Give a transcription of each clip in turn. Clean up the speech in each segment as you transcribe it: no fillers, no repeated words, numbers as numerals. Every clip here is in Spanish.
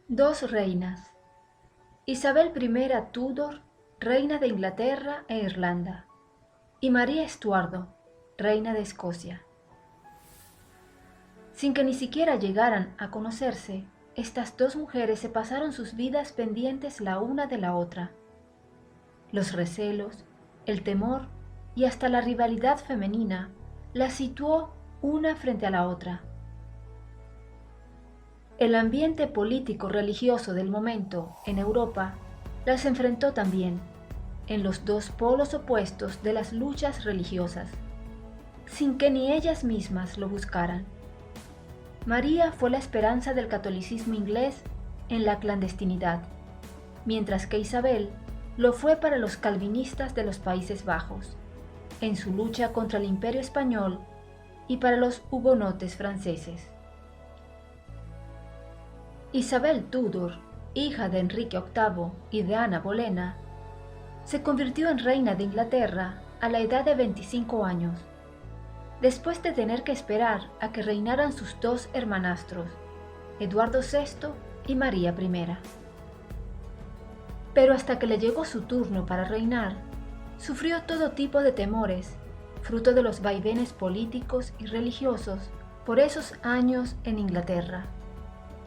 Dos reinas. Isabel I Tudor, reina de Inglaterra e Irlanda, y María Estuardo, reina de Escocia. Sin que ni siquiera llegaran a conocerse, estas dos mujeres se pasaron sus vidas pendientes la una de la otra. Los recelos, el temor y hasta la rivalidad femenina las situó una frente a la otra. El ambiente político-religioso del momento en Europa las enfrentó también en los dos polos opuestos de las luchas religiosas, sin que ni ellas mismas lo buscaran. María fue la esperanza del catolicismo inglés en la clandestinidad, mientras que Isabel lo fue para los calvinistas de los Países Bajos, en su lucha contra el Imperio español y para los hugonotes franceses. Isabel Tudor, hija de Enrique VIII y de Ana Bolena, se convirtió en reina de Inglaterra a la edad de 25 años, después de tener que esperar a que reinaran sus dos hermanastros, Eduardo VI y María I. Pero hasta que le llegó su turno para reinar, sufrió todo tipo de temores, fruto de los vaivenes políticos y religiosos por esos años en Inglaterra,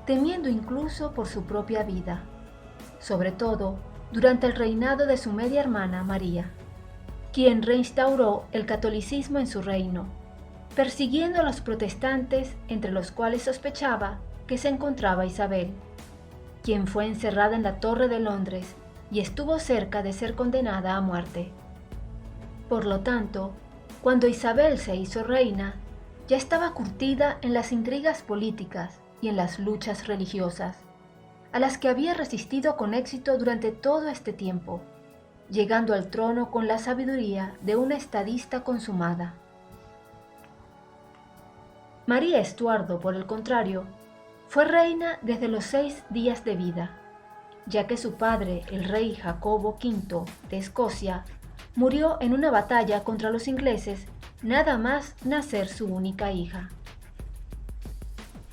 temiendo incluso por su propia vida, sobre todo durante el reinado de su media hermana María, quien reinstauró el catolicismo en su reino, persiguiendo a los protestantes, entre los cuales sospechaba que se encontraba Isabel, quien fue encerrada en la Torre de Londres y estuvo cerca de ser condenada a muerte. Por lo tanto, cuando Isabel se hizo reina, ya estaba curtida en las intrigas políticas y en las luchas religiosas, a las que había resistido con éxito durante todo este tiempo, llegando al trono con la sabiduría de una estadista consumada. María Estuardo, por el contrario, fue reina desde los 6 días de vida, ya que su padre, el rey Jacobo V de Escocia, murió en una batalla contra los ingleses nada más nacer su única hija.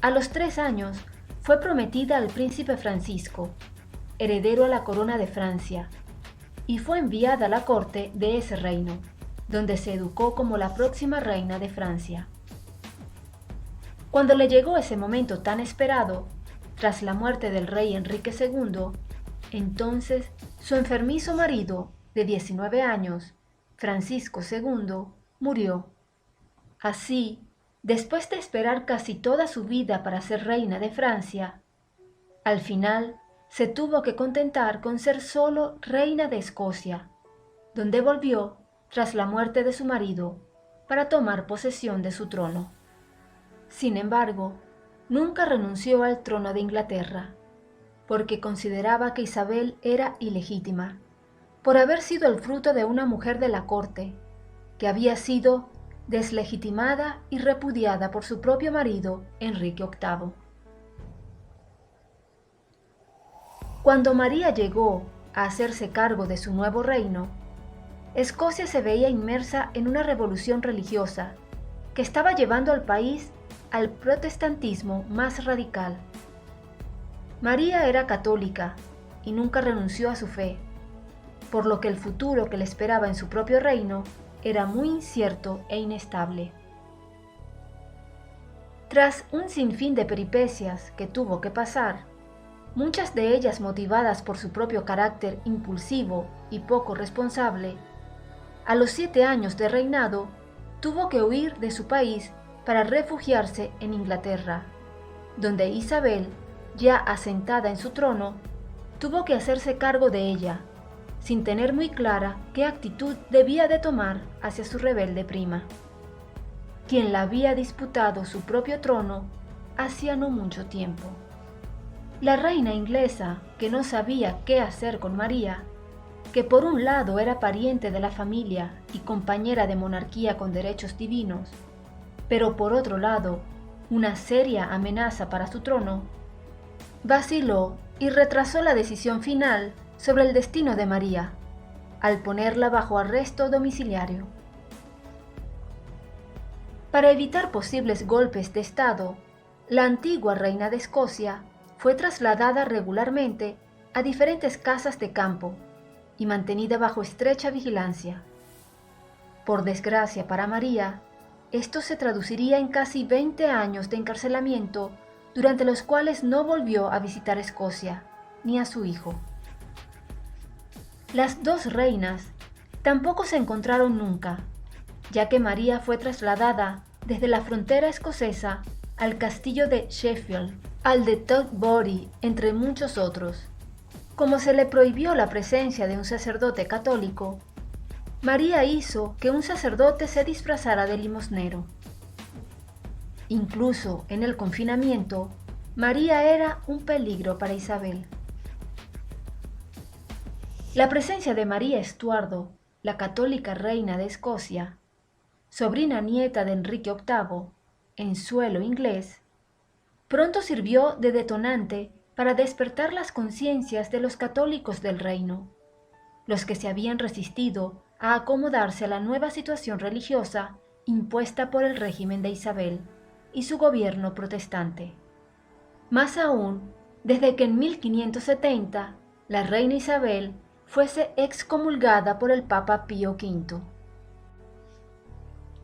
A los 3 años fue prometida al príncipe Francisco, heredero a la corona de Francia, y fue enviada a la corte de ese reino, donde se educó como la próxima reina de Francia. Cuando le llegó ese momento tan esperado, tras la muerte del rey Enrique II, entonces su enfermizo marido, de 19 años, Francisco II, murió. Así, después de esperar casi toda su vida para ser reina de Francia, al final se tuvo que contentar con ser solo reina de Escocia, donde volvió tras la muerte de su marido para tomar posesión de su trono. Sin embargo, nunca renunció al trono de Inglaterra, porque consideraba que Isabel era ilegítima, por haber sido el fruto de una mujer de la corte, que había sido deslegitimada y repudiada por su propio marido, Enrique VIII. Cuando María llegó a hacerse cargo de su nuevo reino, Escocia se veía inmersa en una revolución religiosa que estaba llevando al país al protestantismo más radical. María era católica y nunca renunció a su fe, por lo que el futuro que le esperaba en su propio reino era muy incierto e inestable. Tras un sinfín de peripecias que tuvo que pasar, muchas de ellas motivadas por su propio carácter impulsivo y poco responsable, a los 7 años de reinado tuvo que huir de su país para refugiarse en Inglaterra, donde Isabel, ya asentada en su trono, tuvo que hacerse cargo de ella, sin tener muy clara qué actitud debía de tomar hacia su rebelde prima, quien la había disputado su propio trono hacía no mucho tiempo. La reina inglesa, que no sabía qué hacer con María, que por un lado era pariente de la familia y compañera de monarquía con derechos divinos, pero por otro lado, una seria amenaza para su trono, vaciló y retrasó la decisión final sobre el destino de María, al ponerla bajo arresto domiciliario. Para evitar posibles golpes de Estado, la antigua reina de Escocia fue trasladada regularmente a diferentes casas de campo y mantenida bajo estrecha vigilancia. Por desgracia para María, esto se traduciría en casi 20 años de encarcelamiento, durante los cuales no volvió a visitar Escocia, ni a su hijo. Las dos reinas tampoco se encontraron nunca, ya que María fue trasladada desde la frontera escocesa al castillo de Sheffield, al de Tutbury, entre muchos otros. Como se le prohibió la presencia de un sacerdote católico, María hizo que un sacerdote se disfrazara de limosnero. Incluso en el confinamiento, María era un peligro para Isabel. La presencia de María Estuardo, la católica reina de Escocia, sobrina nieta de Enrique VIII, en suelo inglés, pronto sirvió de detonante para despertar las conciencias de los católicos del reino, los que se habían resistido a acomodarse a la nueva situación religiosa impuesta por el régimen de Isabel y su gobierno protestante. Más aún, desde que en 1570 la reina Isabel fuese excomulgada por el Papa Pío V.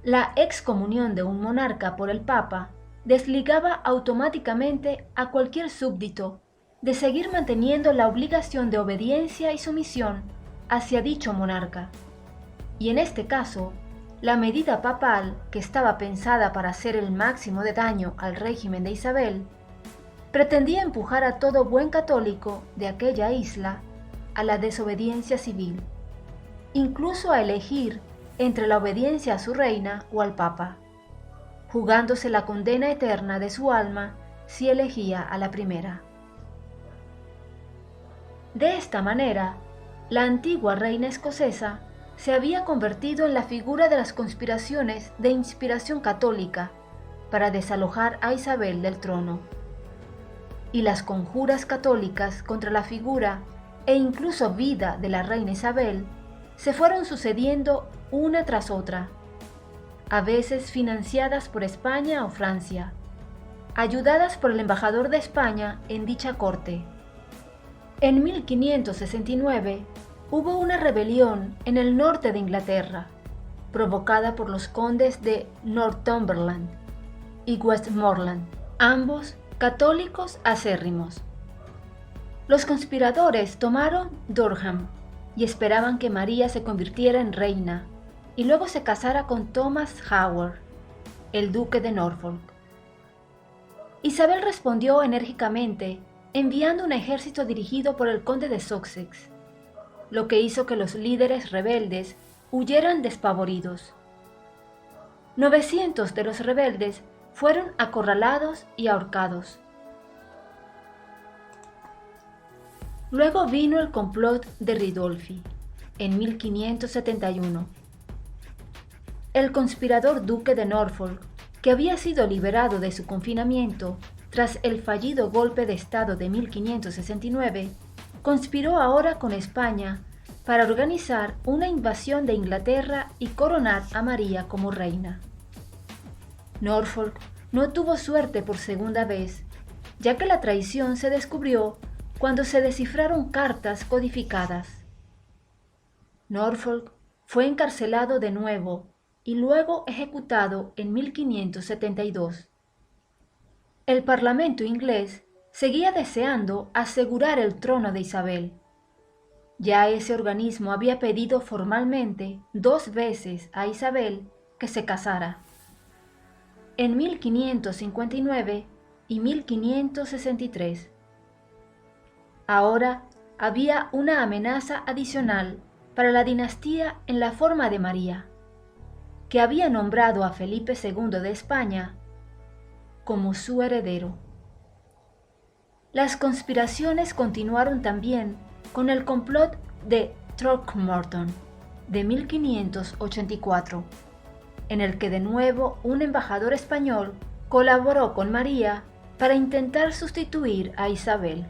La excomunión de un monarca por el Papa desligaba automáticamente a cualquier súbdito de seguir manteniendo la obligación de obediencia y sumisión hacia dicho monarca. Y en este caso, la medida papal, que estaba pensada para hacer el máximo de daño al régimen de Isabel, pretendía empujar a todo buen católico de aquella isla a la desobediencia civil, incluso a elegir entre la obediencia a su reina o al Papa, jugándose la condena eterna de su alma si elegía a la primera. De esta manera, la antigua reina escocesa se había convertido en la figura de las conspiraciones de inspiración católica para desalojar a Isabel del trono, y las conjuras católicas contra la figura e incluso vida de la reina Isabel se fueron sucediendo una tras otra, a veces financiadas por España o Francia, ayudadas por el embajador de España en dicha corte. En 1569 hubo una rebelión en el norte de Inglaterra, provocada por los condes de Northumberland y Westmoreland, ambos católicos acérrimos. Los conspiradores tomaron Durham y esperaban que María se convirtiera en reina y luego se casara con Thomas Howard, el duque de Norfolk. Isabel respondió enérgicamente, enviando un ejército dirigido por el conde de Sussex, lo que hizo que los líderes rebeldes huyeran despavoridos. 900 de los rebeldes fueron acorralados y ahorcados. Luego vino el complot de Ridolfi, en 1571. El conspirador duque de Norfolk, que había sido liberado de su confinamiento tras el fallido golpe de Estado de 1569, conspiró ahora con España para organizar una invasión de Inglaterra y coronar a María como reina. Norfolk no tuvo suerte por segunda vez, ya que la traición se descubrió cuando se descifraron cartas codificadas. Norfolk fue encarcelado de nuevo y luego ejecutado en 1572. El Parlamento inglés seguía deseando asegurar el trono de Isabel. Ya ese organismo había pedido formalmente 2 veces a Isabel que se casara, en 1559 y 1563. Ahora había una amenaza adicional para la dinastía en la forma de María, que había nombrado a Felipe II de España como su heredero. Las conspiraciones continuaron también con el complot de Throckmorton de 1584, en el que de nuevo un embajador español colaboró con María para intentar sustituir a Isabel.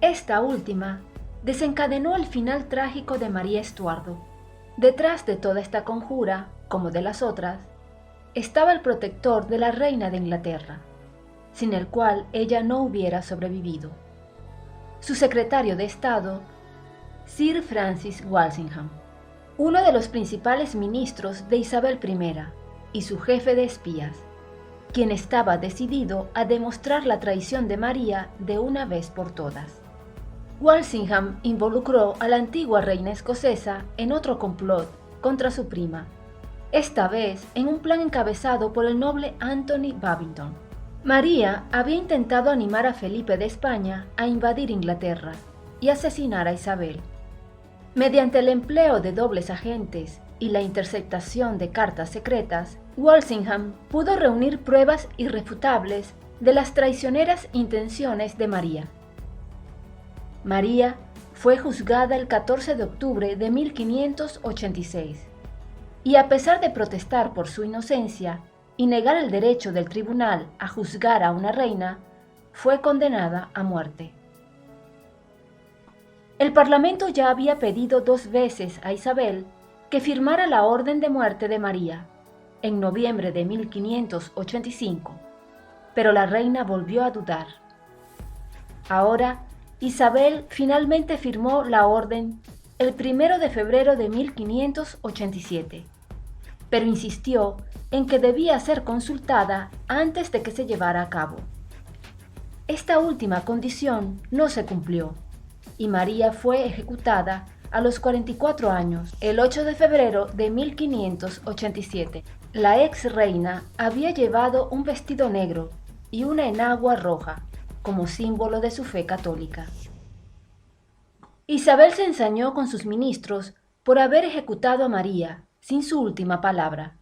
Esta última desencadenó el final trágico de María Estuardo. Detrás de toda esta conjura, como de las otras, estaba el protector de la reina de Inglaterra, sin el cual ella no hubiera sobrevivido. Su secretario de Estado, Sir Francis Walsingham, uno de los principales ministros de Isabel I y su jefe de espías, quien estaba decidido a demostrar la traición de María de una vez por todas. Walsingham involucró a la antigua reina escocesa en otro complot contra su prima, esta vez en un plan encabezado por el noble Anthony Babington. María había intentado animar a Felipe de España a invadir Inglaterra y asesinar a Isabel. Mediante el empleo de dobles agentes y la interceptación de cartas secretas, Walsingham pudo reunir pruebas irrefutables de las traicioneras intenciones de María. María fue juzgada el 14 de octubre de 1586, y a pesar de protestar por su inocencia y negar el derecho del tribunal a juzgar a una reina, fue condenada a muerte. El Parlamento ya había pedido 2 veces a Isabel que firmara la orden de muerte de María, en noviembre de 1585, pero la reina volvió a dudar. Ahora, Isabel finalmente firmó la orden el 1 de febrero de 1587, pero insistió en que debía ser consultada antes de que se llevara a cabo. Esta última condición no se cumplió, y María fue ejecutada a los 44 años, el 8 de febrero de 1587. La ex reina había llevado un vestido negro y una enagua roja, como símbolo de su fe católica. Isabel se ensañó con sus ministros por haber ejecutado a María sin su última palabra,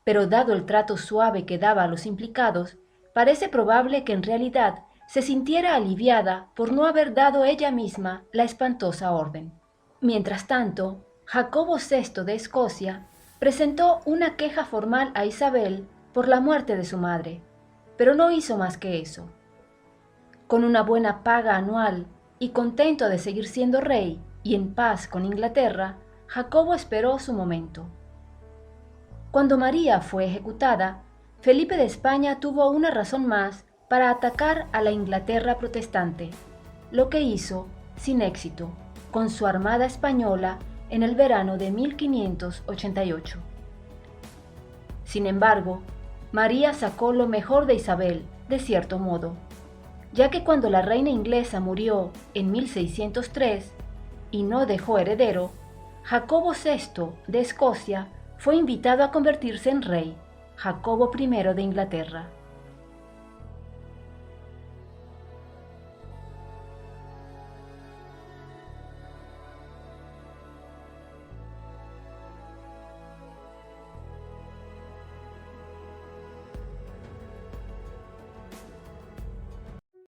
pero dado el trato suave que daba a los implicados, parece probable que en realidad se sintiera aliviada por no haber dado ella misma la espantosa orden. Mientras tanto, Jacobo VI de Escocia presentó una queja formal a Isabel por la muerte de su madre, pero no hizo más que eso. Con una buena paga anual y contento de seguir siendo rey y en paz con Inglaterra, Jacobo esperó su momento. Cuando María fue ejecutada, Felipe de España tuvo una razón más para atacar a la Inglaterra protestante, lo que hizo, sin éxito, con su armada española en el verano de 1588. Sin embargo, María sacó lo mejor de Isabel, de cierto modo, ya que cuando la reina inglesa murió en 1603 y no dejó heredero, Jacobo VI de Escocia fue invitado a convertirse en rey, Jacobo I de Inglaterra.